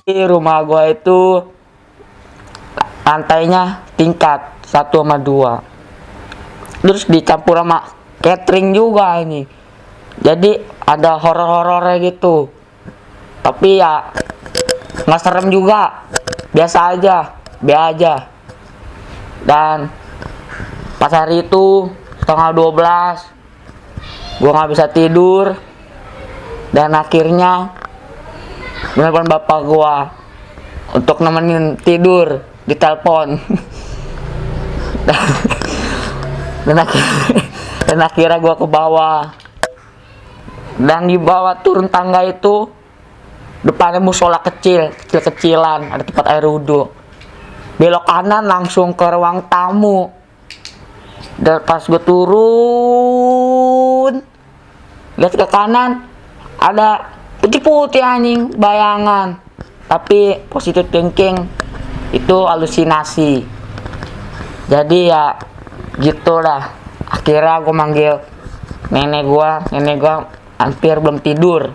Rumah gua itu lantainya tingkat 1 sama 2. Terus dicampur sama catering juga ini. Jadi ada horor-horornya gitu. Tapi ya nggak serem juga. Biasa aja, biasa aja. Dan pas hari itu setengah 12 gua nggak bisa tidur. Dan akhirnya nelfon bapak gua untuk nemenin tidur di telepon. dan akhirnya gua ke bawah. Dan di bawah turun tangga itu depannya musola kecil-kecilan, ada tempat air wudhu. Belok kanan langsung ke ruang tamu. Dan pas gue turun, lihat ke kanan ada putih-putih anjing, bayangan. Tapi positive thinking itu halusinasi. Jadi ya gitulah. Akhirnya gue manggil nenek gue hampir belum tidur.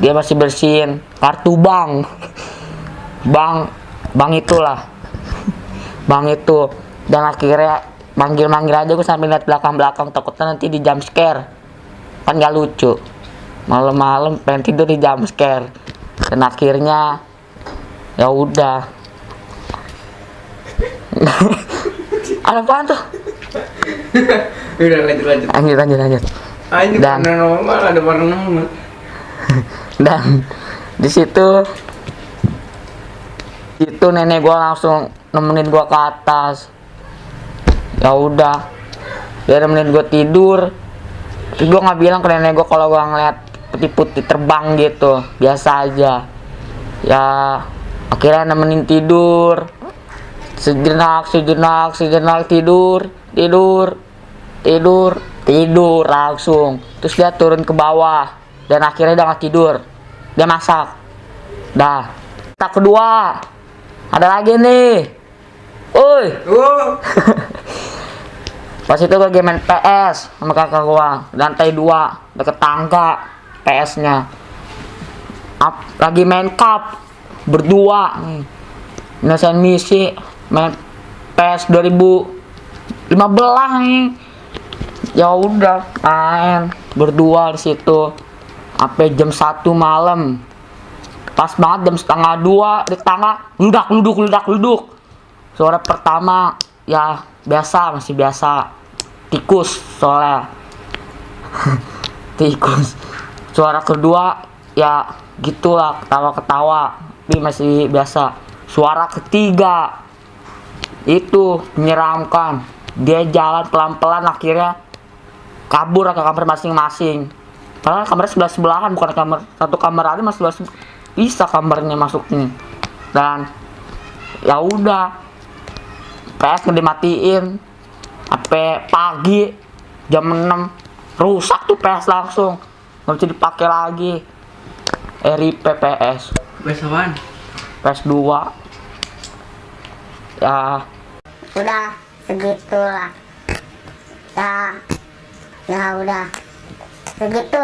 Dia masih bersihin kartu bank. Bank itulah. Bank itu. Dan akhirnya manggil aja gue sambil lihat belakang takutnya nanti di jump scare. Kan gak lucu. Malam-malam pengen tidur di jump scare. Dan akhirnya ya udah. Ada apaan tuh? Udah lanjut. Lanjut. Ini paranormal, ada paranormal. Dan di situ nenek gua langsung nemenin gua ke atas. Ya udah, dia nemenin gua tidur. Terus gua nggak bilang ke nenek gua kalau gua ngeliat putih-putih terbang gitu, biasa aja. Ya akhirnya nemenin tidur. Sejenak tidur langsung. Terus dia turun ke bawah dan akhirnya udah nggak tidur, dia masak. Dah, tak kedua ada lagi nih. Pas itu gue lagi main PS sama kakak gua, lantai 2 deket tangga PS-nya. Lagi main cup berdua nih, nyelesain misi main PS 2015 nih. Ya udah main berdua di situ sampai jam 1 malam. Pas banget jam setengah 2 di tangga luduk. Suara pertama ya masih biasa tikus soalnya. Tikus. Suara kedua ya gitulah, ketawa tapi masih biasa. Suara ketiga itu menyeramkan. Dia jalan pelan-pelan akhirnya kabur ke kamar masing-masing. Padahal kamarnya sebelahan, bukan satu kamar aja, mas bisa kamarnya masuknya. Dan ya udah, PS dimatiin sampai pagi jam 6 rusak tuh PS langsung, nggak bisa dipakai lagi. RIP PS. PS apaan? PS 2. Ya udah segitulah. Ya udah segitu.